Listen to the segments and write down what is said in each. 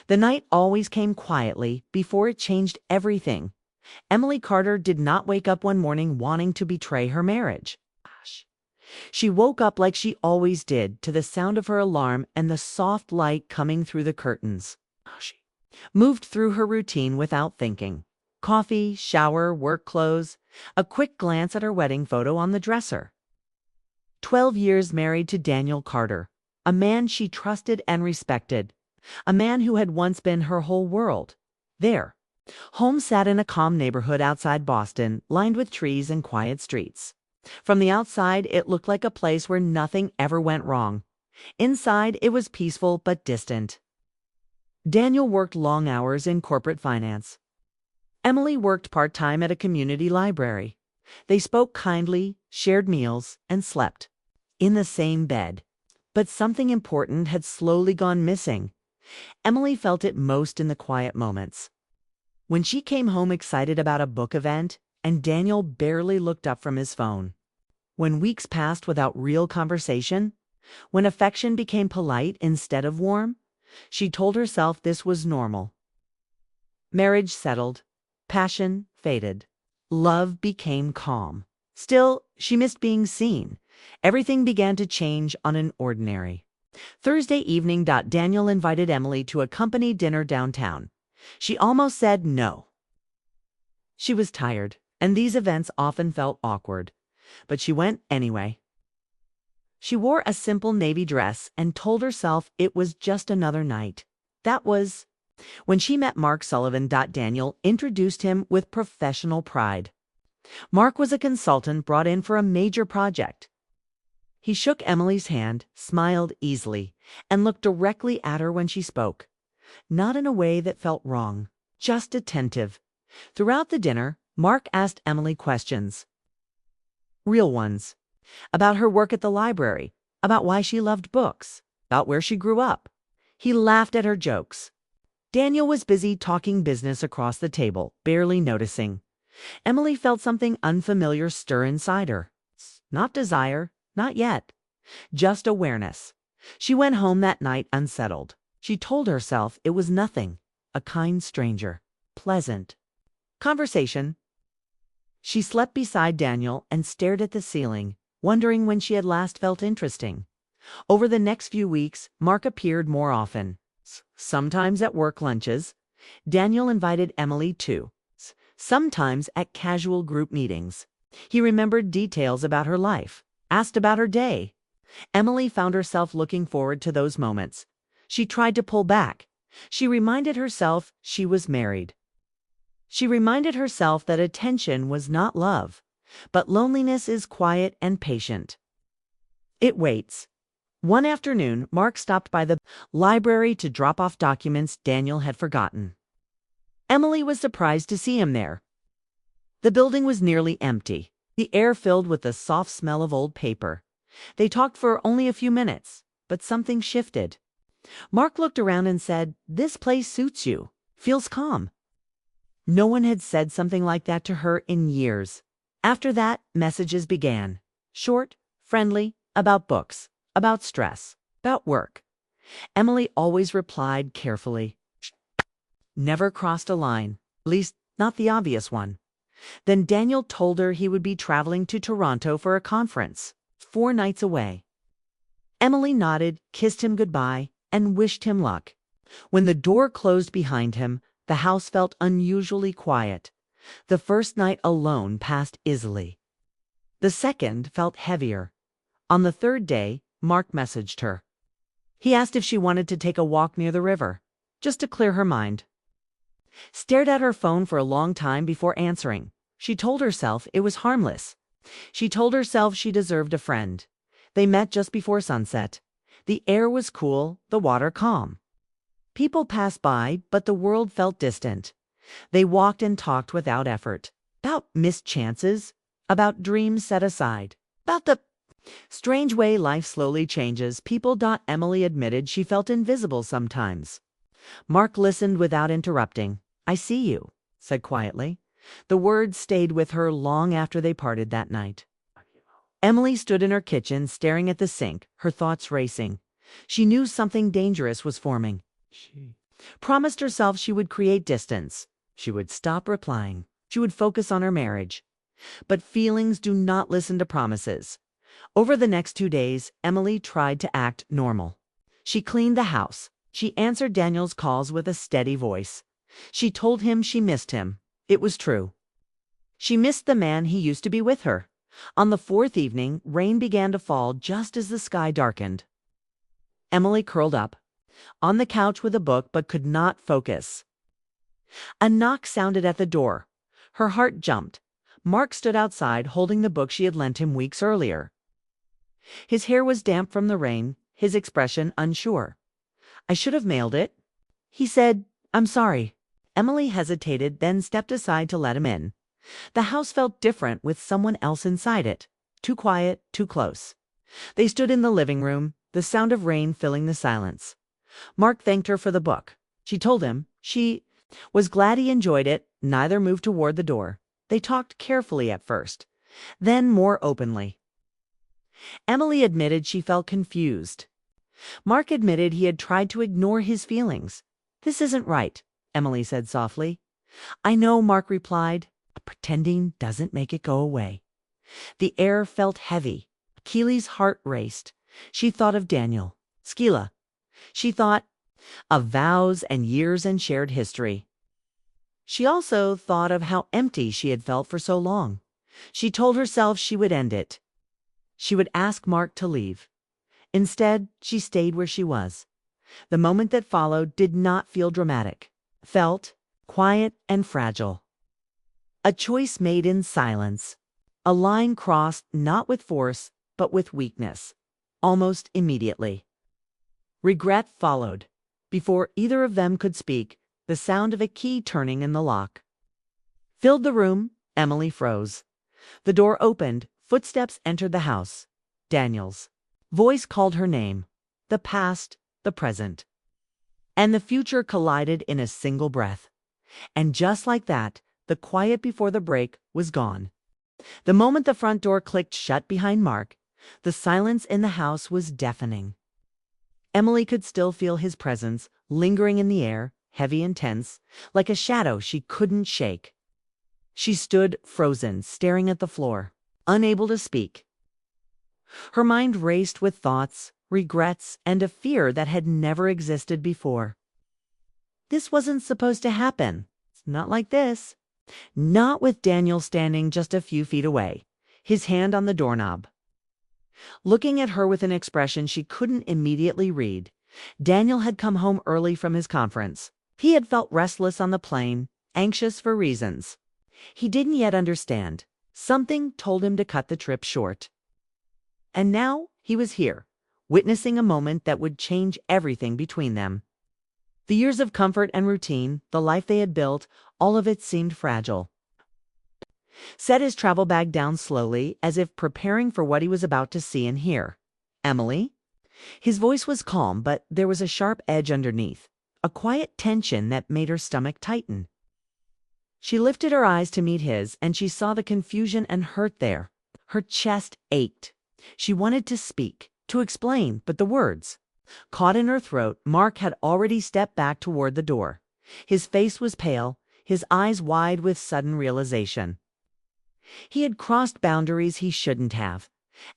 The night always came quietly before it changed everything. Emily Carter did not wake up one morning wanting to betray her marriage. Gosh. She woke up like she always did, to the sound of her alarm and the soft light coming through the curtains. She moved through her routine without thinking. Coffee, shower, work clothes, a quick glance at her wedding photo on the dresser. 12 years married to Daniel Carter, a man she trusted and respected, a man who had once been her whole world. There, home sat in a calm neighborhood outside Boston, lined with trees and quiet streets. From the outside, it looked like a place where nothing ever went wrong. Inside, it was peaceful but distant. Daniel worked long hours in corporate finance. Emily worked part-time at a community library. They spoke kindly, shared meals, and slept in the same bed. But something important had slowly gone missing. Emily felt it most in the quiet moments. When she came home excited about a book event, and Daniel barely looked up from his phone. When weeks passed without real conversation, when affection became polite instead of warm, she told herself this was normal. Marriage settled. Passion faded. Love became calm. Still, she missed being seen. Everything began to change on an ordinary Thursday evening. Daniel invited Emily to a company dinner downtown. She almost said no. She was tired, and these events often felt awkward, but she went anyway. She wore a simple navy dress and told herself it was just another night. That was when she met Mark Sullivan. Daniel introduced him with professional pride. Mark was a consultant brought in for a major project. He shook Emily's hand, smiled easily, and looked directly at her when she spoke. Not in a way that felt wrong, just attentive. Throughout the dinner, Mark asked Emily questions. Real ones. About her work at the library, about why she loved books, about where she grew up. He laughed at her jokes. Daniel was busy talking business across the table, barely noticing. Emily felt something unfamiliar stir inside her. Not desire, not yet. Just awareness. She went home that night unsettled. She told herself it was nothing. A kind stranger. Pleasant. Conversation. She slept beside Daniel and stared at the ceiling, wondering when she had last felt interesting. Over the next few weeks, Mark appeared more often. Sometimes at work lunches. Daniel invited Emily too. Sometimes at casual group meetings. He remembered details about her life, asked about her day. Emily found herself looking forward to those moments. She tried to pull back. She reminded herself she was married. She reminded herself that attention was not love, but loneliness is quiet and patient. It waits. One afternoon, Mark stopped by the library to drop off documents Daniel had forgotten. Emily was surprised to see him there. The building was nearly empty, the air filled with the soft smell of old paper. They talked for only a few minutes, but something shifted. Mark looked around and said, "This place suits you. Feels calm." No one had said something like that to her in years. After that, messages began. Short, friendly, about books, about stress, about work. Emily always replied carefully. Never crossed a line, at least not the obvious one. Then Daniel told her he would be traveling to Toronto for a conference, 4 nights away. Emily nodded, kissed him goodbye, and wished him luck. When the door closed behind him, the house felt unusually quiet. The first night alone passed easily. The second felt heavier. On the third day, Mark messaged her. He asked if she wanted to take a walk near the river, just to clear her mind. Stared at her phone for a long time before answering. She told herself it was harmless. She told herself she deserved a friend. They met just before sunset. The air was cool, the water calm. People passed by, but the world felt distant. They walked and talked without effort. About missed chances, about dreams set aside, about the strange way life slowly changes people. Emily admitted she felt invisible sometimes. Mark listened without interrupting. "I see you," said quietly. The words stayed with her long after they parted that night. Emily stood in her kitchen staring at the sink, her thoughts racing. She knew something dangerous was forming. promised herself she would create distance. She would stop replying. She would focus on her marriage. But feelings do not listen to promises. Over the next 2 days, Emily tried to act normal. She cleaned the house. She answered Daniel's calls with a steady voice. She told him she missed him. It was true. She missed the man he used to be with her. On the fourth evening, rain began to fall just as the sky darkened. Emily curled up on the couch with a book but could not focus. A knock sounded at the door. Her heart jumped. Mark stood outside holding the book she had lent him weeks earlier. His hair was damp from the rain, his expression unsure. "I should have mailed it." He said, "I'm sorry." Emily hesitated, then stepped aside to let him in. The house felt different with someone else inside it. Too quiet, too close. They stood in the living room, the sound of rain filling the silence. Mark thanked her for the book. She told him she was glad he enjoyed it. Neither moved toward the door. They talked carefully at first, then more openly. Emily admitted she felt confused. Mark admitted he had tried to ignore his feelings. "This isn't right," Emily said softly. "I know," Mark replied. "Pretending doesn't make it go away." The air felt heavy. Keely's heart raced. She thought of Daniel. Skila. She thought of vows and years and shared history. She also thought of how empty she had felt for so long. She told herself she would end it. She would ask Mark to leave. Instead, she stayed where she was. The moment that followed did not feel dramatic. Felt quiet and fragile. A choice made in silence. A line crossed not with force, but with weakness. Almost immediately. Regret followed. Before either of them could speak, the sound of a key turning in the lock filled the room. Emily froze. The door opened. Footsteps entered the house. Daniel's voice called her name. The past, the present, and the future collided in a single breath. And just like that, the quiet before the break was gone. The moment the front door clicked shut behind Mark, the silence in the house was deafening. Emily could still feel his presence lingering in the air, heavy and tense, like a shadow she couldn't shake. She stood frozen, staring at the floor, unable to speak. Her mind raced with thoughts, regrets, and a fear that had never existed before. This wasn't supposed to happen. It's not like this. Not with Daniel standing just a few feet away, his hand on the doorknob, looking at her with an expression she couldn't immediately read. Daniel had come home early from his conference. He had felt restless on the plane, anxious for reasons he didn't yet understand. Something told him to cut the trip short. And now he was here, witnessing a moment that would change everything between them. The years of comfort and routine, the life they had built, all of it seemed fragile. Set his travel bag down slowly, as if preparing for what he was about to see and hear. "Emily?" His voice was calm, but there was a sharp edge underneath, a quiet tension that made her stomach tighten. She lifted her eyes to meet his, and she saw the confusion and hurt there. Her chest ached. She wanted to speak, to explain, but the words caught in her throat. Mark had already stepped back toward the door. His face was pale, his eyes wide with sudden realization. He had crossed boundaries he shouldn't have,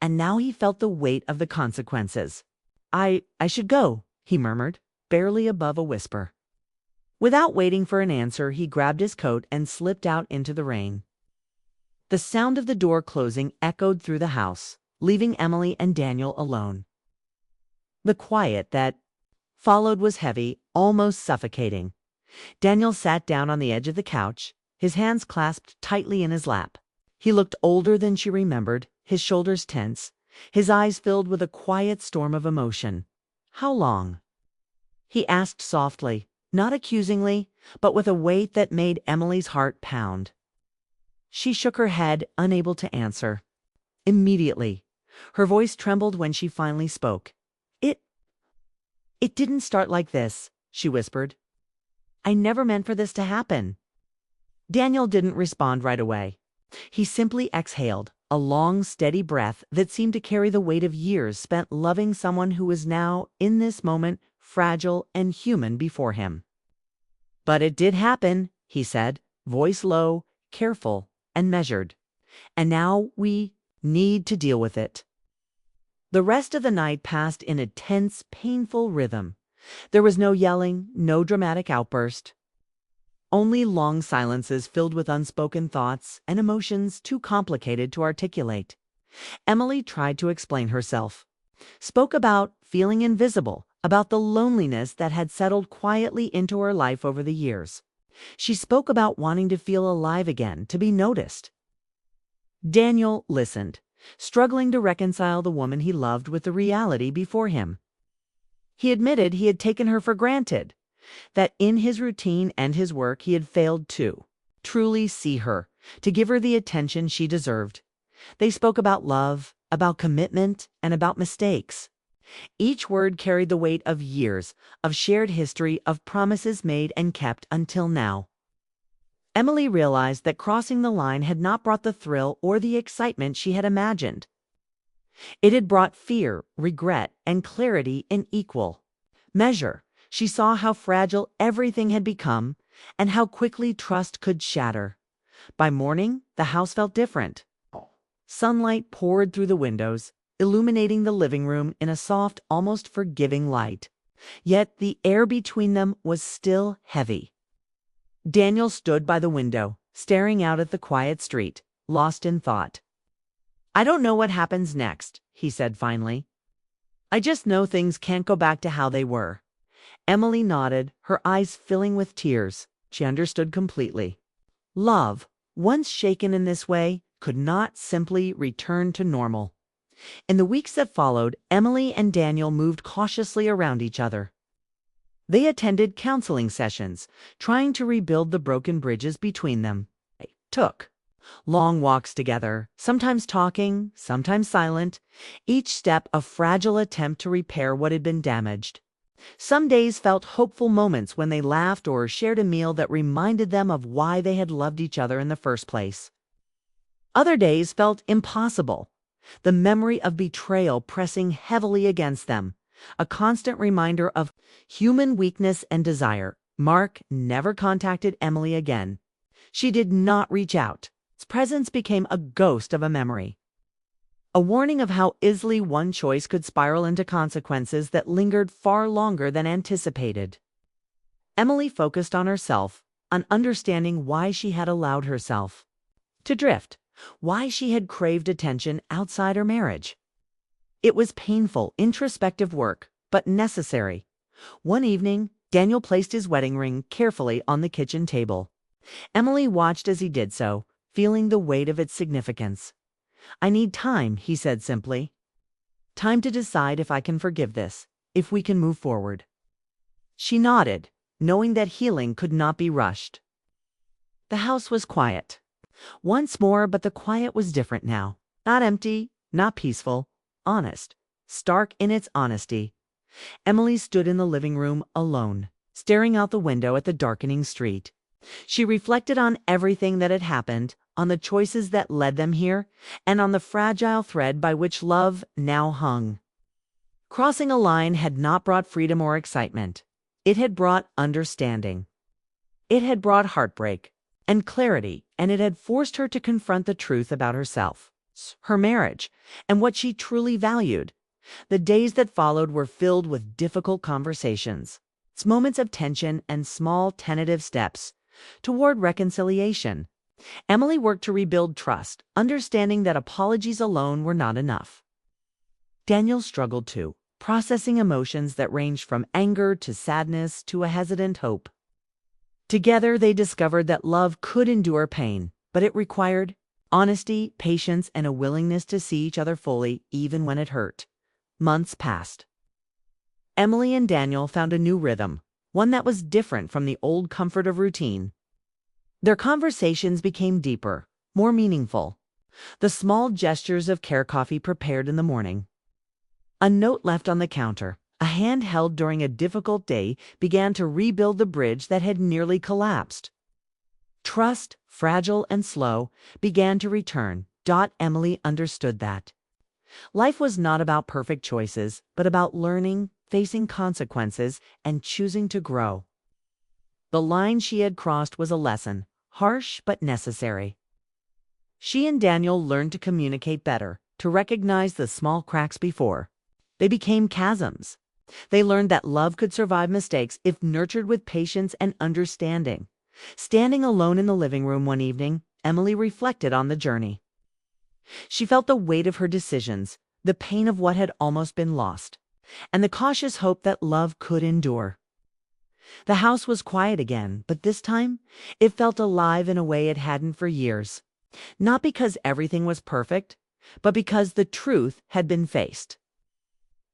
and now he felt the weight of the consequences. I should go," he murmured, barely above a whisper. Without waiting for an answer, he grabbed his coat and slipped out into the rain. The sound of the door closing echoed through the house, leaving Emily and Daniel alone. The quiet that followed was heavy, almost suffocating. Daniel sat down on the edge of the couch, his hands clasped tightly in his lap. He looked older than she remembered, his shoulders tense, his eyes filled with a quiet storm of emotion. "How long?" he asked softly, not accusingly, but with a weight that made Emily's heart pound. She shook her head, unable to answer. Immediately, her voice trembled when she finally spoke. It didn't start like this," she whispered. "I never meant for this to happen." Daniel didn't respond right away. He simply exhaled, a long, steady breath that seemed to carry the weight of years spent loving someone who was now, in this moment, fragile and human before him. But it did happen, he said, voice low, careful, and measured. And now we need to deal with it. The rest of the night passed in a tense, painful rhythm. There was no yelling, no dramatic outburst. Only long silences filled with unspoken thoughts and emotions too complicated to articulate. Emily tried to explain herself. Spoke about feeling invisible, about the loneliness that had settled quietly into her life over the years. She spoke about wanting to feel alive again, to be noticed. Daniel listened, struggling to reconcile the woman he loved with the reality before him. He admitted he had taken her for granted, that in his routine and his work he had failed to truly see her, to give her the attention she deserved. They spoke about love, about commitment, and about mistakes. Each word carried the weight of years, of shared history, of promises made and kept until now. Emily realized that crossing the line had not brought the thrill or the excitement she had imagined. It had brought fear, regret, and clarity in equal measure. She saw how fragile everything had become and how quickly trust could shatter. By morning, the house felt different. Sunlight poured through the windows, illuminating the living room in a soft, almost forgiving light. Yet the air between them was still heavy. Daniel stood by the window, staring out at the quiet street, lost in thought. "I don't know what happens next," he said finally. "I just know things can't go back to how they were." Emily nodded, her eyes filling with tears. She understood completely. Love, once shaken in this way, could not simply return to normal. In the weeks that followed, Emily and Daniel moved cautiously around each other. They attended counseling sessions, trying to rebuild the broken bridges between them. They took long walks together, sometimes talking, sometimes silent, each step a fragile attempt to repair what had been damaged. Some days felt hopeful moments when they laughed or shared a meal that reminded them of why they had loved each other in the first place. Other days felt impossible, the memory of betrayal pressing heavily against them, a constant reminder of human weakness and desire. Mark never contacted Emily again. She did not reach out. His presence became a ghost of a memory. A warning of how easily one choice could spiral into consequences that lingered far longer than anticipated. Emily focused on herself, on understanding why she had allowed herself to drift, why she had craved attention outside her marriage. It was painful, introspective work, but necessary. One evening, Daniel placed his wedding ring carefully on the kitchen table. Emily watched as he did so, feeling the weight of its significance. "I need time," he said simply. "Time to decide if I can forgive this, if we can move forward." She nodded, knowing that healing could not be rushed. The house was quiet. Once more, but the quiet was different now. Not empty, not peaceful, honest, stark in its honesty. Emily stood in the living room alone, staring out the window at the darkening street. She reflected on everything that had happened, on the choices that led them here, and on the fragile thread by which love now hung. Crossing a line had not brought freedom or excitement. It had brought understanding. It had brought heartbreak and clarity, and it had forced her to confront the truth about herself, her marriage, and what she truly valued. The days that followed were filled with difficult conversations, moments of tension, and small tentative steps toward reconciliation. Emily worked to rebuild trust, understanding that apologies alone were not enough. Daniel struggled too, processing emotions that ranged from anger to sadness to a hesitant hope. Together, they discovered that love could endure pain, but it required honesty, patience, and a willingness to see each other fully, even when it hurt. Months passed. Emily and Daniel found a new rhythm, one that was different from the old comfort of routine. Their conversations became deeper, more meaningful. The small gestures of care coffee prepared in the morning, a note left on the counter, a hand held during a difficult day began to rebuild the bridge that had nearly collapsed. Trust, fragile and slow, began to return. Emily understood that life was not about perfect choices, but about learning, facing consequences, and choosing to grow. The line she had crossed was a lesson, harsh but necessary. She and Daniel learned to communicate better, to recognize the small cracks before they became chasms. They learned that love could survive mistakes if nurtured with patience and understanding. Standing alone in the living room one evening, Emily reflected on the journey. She felt the weight of her decisions, the pain of what had almost been lost, and the cautious hope that love could endure. The house was quiet again, but this time it felt alive in a way it hadn't for years. Not because everything was perfect, but because the truth had been faced.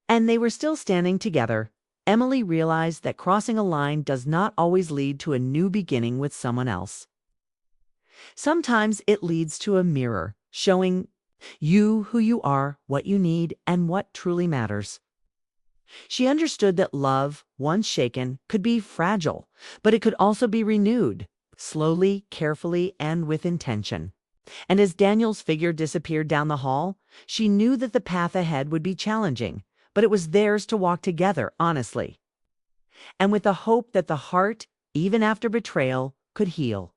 And they were still standing together. Emily realized that crossing a line does not always lead to a new beginning with someone else. Sometimes it leads to a mirror, showing you who you are, what you need, and what truly matters. She understood that love, once shaken, could be fragile, but it could also be renewed, slowly, carefully, and with intention. And as Daniel's figure disappeared down the hall, she knew that the path ahead would be challenging, but it was theirs to walk together honestly, and with the hope that the heart, even after betrayal, could heal.